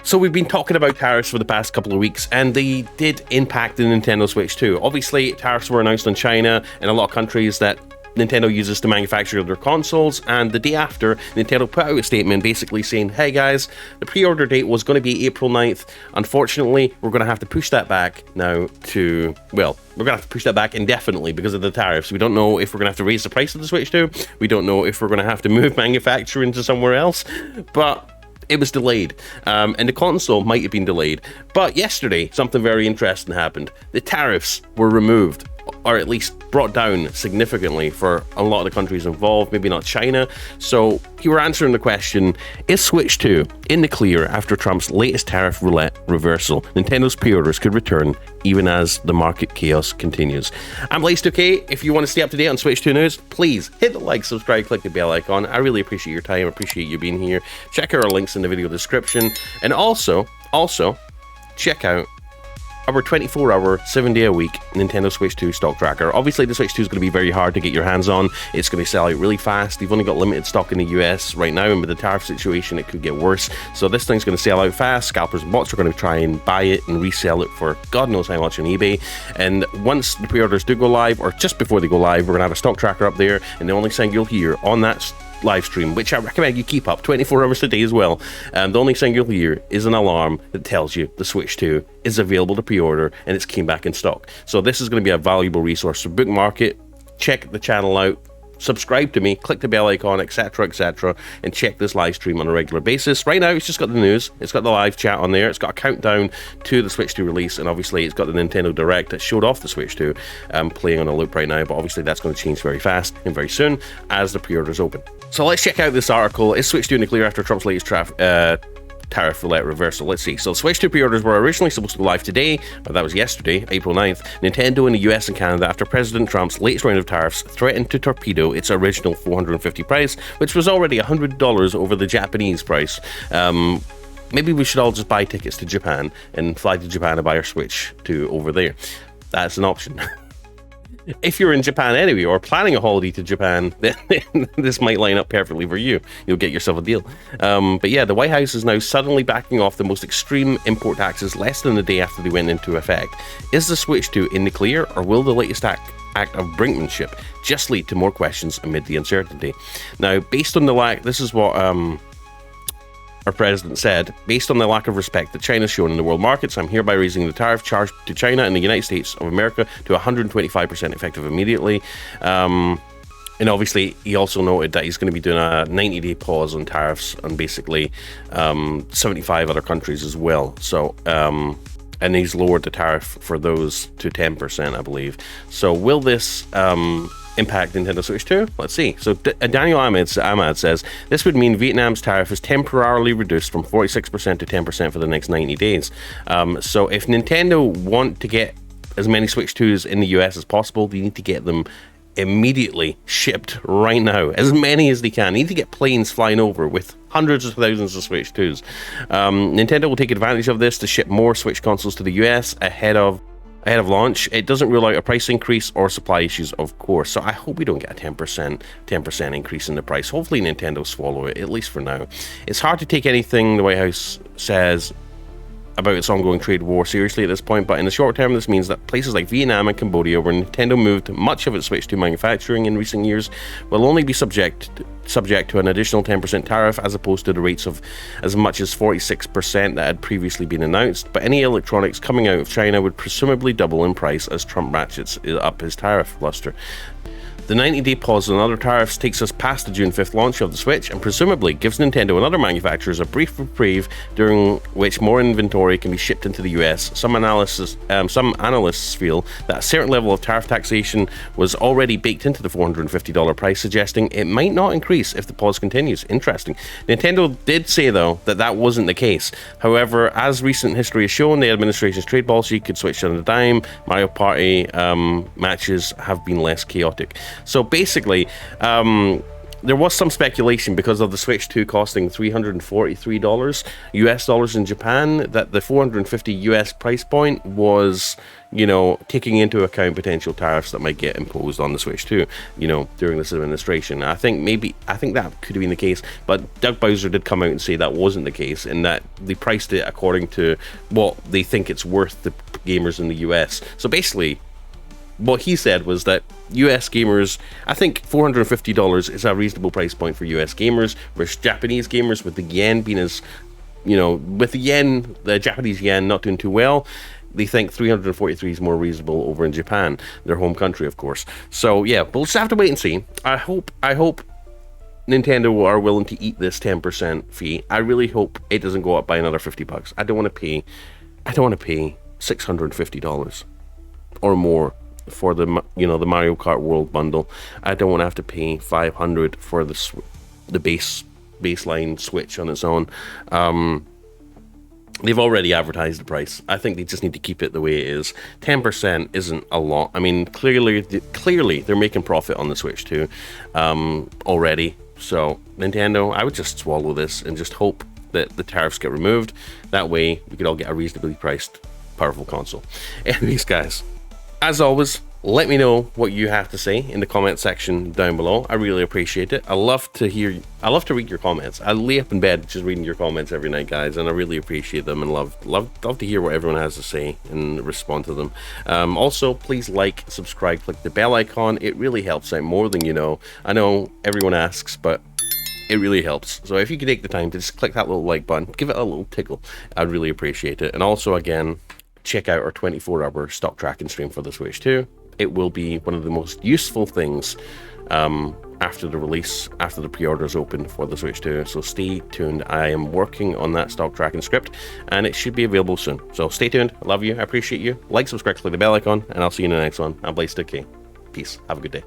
So we've been talking about tariffs for the past couple of weeks, and they did impact the Nintendo Switch too. Obviously, tariffs were announced on China and a lot of countries that Nintendo uses to manufacture their consoles, and the day after, Nintendo put out a statement basically saying, hey guys, the pre-order date was going to be April 9th. Unfortunately, we're going to have to push that back now to, well, we're going to have to push that back indefinitely because of the tariffs. We don't know if we're going to have to raise the price of the Switch 2. We don't know if we're going to have to move manufacturing to somewhere else, but it was delayed, and the console might have been delayed. But yesterday, something very interesting happened. The tariffs were removed, or at least brought down significantly for a lot of the countries involved, maybe not China. So you were answering the question, is Switch 2 in the clear after Trump's latest tariff roulette reversal? Nintendo's pre-orders could return even as the market chaos continues. I'm Blaze2K. If you want to stay up to date on Switch 2 news, please hit the like, subscribe, click the bell icon. I really appreciate your time, appreciate you being here. Check out our links in the video description, and also check out our 24-hour, 7-day-a-week Nintendo Switch 2 stock tracker. Obviously, the Switch 2 is going to be very hard to get your hands on. It's going to sell out really fast. They've only got limited stock in the US right now, and with the tariff situation, it could get worse. So this thing's going to sell out fast. Scalpers and bots are going to try and buy it and resell it for God knows how much on eBay. And once the pre-orders do go live, or just before they go live, we're going to have a stock tracker up there, and the only thing you'll hear on that live stream, which I recommend you keep up 24 hours a day as well, the only thing you'll hear is an alarm that tells you the Switch 2 is available to pre-order and it's came back in stock. So this is going to be a valuable resource. So bookmark it, check the channel out, subscribe to me, click the bell icon, etc, and check this live stream on a regular basis. Right now it's just got the news, it's got the live chat on there, it's got a countdown to the Switch 2 release, and obviously it's got the Nintendo Direct that showed off the Switch 2 playing on a loop right now, but obviously that's going to change very fast and very soon as the pre-orders open. So let's check out this article. Is Switch 2 in the clear after Trump's latest tariff roulette reversal? Let's see. So Switch 2 pre-orders were originally supposed to go live today, but that was yesterday, April 9th. Nintendo in the US and Canada, after President Trump's latest round of tariffs, threatened to torpedo its original $450 price, which was already $100 over the Japanese price. Maybe we should all just buy tickets to Japan and fly to Japan and buy our Switch 2 over there. That's an option. If you're in Japan anyway, or planning a holiday to Japan, then this might line up perfectly for you. You'll get yourself a deal. But yeah, the White House is now suddenly backing off the most extreme import taxes less than a day after they went into effect. Is the Switch 2 in the clear, or will the latest act of brinkmanship just lead to more questions amid the uncertainty? Now, based on the lack, this is what our president said, based on the lack of respect that China's shown in the world markets, I'm hereby raising the tariff charge to China and the United States of America to 125% effective immediately. And obviously, he also noted that he's going to be doing a 90-day pause on tariffs on basically 75 other countries as well. So, and he's lowered the tariff for those to 10%, I believe. So will this impact Nintendo Switch 2? Let's see. So Daniel Ahmad says, this would mean Vietnam's tariff is temporarily reduced from 46% to 10% for the next 90 days. So if Nintendo want to get as many Switch 2s in the US as possible, they need to get them immediately shipped right now, as many as they can. They need to get planes flying over with hundreds of thousands of Switch 2s. Nintendo will take advantage of this to ship more Switch consoles to the US ahead of launch. It doesn't rule out a price increase or supply issues, of course. So I hope we don't get a 10% increase in the price. Hopefully Nintendo swallow it, at least for now. It's hard to take anything the White House says about its ongoing trade war seriously at this point, but in the short term, this means that places like Vietnam and Cambodia, where Nintendo moved much of its Switch 2 manufacturing in recent years, will only be subject to an additional 10% tariff, as opposed to the rates of as much as 46% that had previously been announced. But any electronics coming out of China would presumably double in price as Trump ratchets up his tariff luster. The 90-day pause on other tariffs takes us past the June 5th launch of the Switch, and presumably gives Nintendo and other manufacturers a brief reprieve during which more inventory can be shipped into the US. Some analysts feel that a certain level of tariff taxation was already baked into the $450 price, suggesting it might not increase if the pause continues. Interesting. Nintendo did say, though, that that wasn't the case. However, as recent history has shown, the administration's trade policy could switch on a dime. Mario Party matches have been less chaotic. So basically, there was some speculation because of the Switch 2 costing $343 US dollars in Japan, that the 450 US price point was, you know, taking into account potential tariffs that might get imposed on the Switch 2, you know, during this administration. I think that could have been the case, but Doug Bowser did come out and say that wasn't the case, and that they priced it according to what they think it's worth to gamers in the US. So basically, what he said was that US gamers, I think $450 is a reasonable price point for US gamers, versus Japanese gamers, with the yen being as, you know, with the Japanese yen not doing too well, they think 343 is more reasonable over in Japan, their home country, of course. So yeah, we'll just have to wait and see. I hope Nintendo are willing to eat this 10% fee. I really hope it doesn't go up by another $50. I don't want to pay $650 or more for the, you know, the Mario Kart World bundle. I don't want to have to pay $500 for the baseline Switch on its own. They've already advertised the price. I think they just need to keep it the way it is. 10% isn't a lot. I mean, clearly they're making profit on the Switch too, already. So Nintendo, I would just swallow this and just hope that the tariffs get removed. That way we could all get a reasonably priced, powerful console. Anyways, guys, as always, let me know what you have to say in the comment section down below. I really appreciate it. I love to read your comments. I lay up in bed just reading your comments every night, guys, and I really appreciate them and love to hear what everyone has to say and respond to them. Also, please like, subscribe, click the bell icon. It really helps out more than you know. I know everyone asks, but it really helps. So if you could take the time to just click that little like button, give it a little tickle, I'd really appreciate it. And also, again, check out our 24-hour stock tracking stream for the Switch 2. It will be one of the most useful things after the release, after the pre-orders open for the Switch 2. So stay tuned. I am working on that stock tracking script, and it should be available soon. So stay tuned. I love you. I appreciate you. Like, subscribe, click the bell icon, and I'll see you in the next one. I'm Blaze2K. Peace. Have a good day.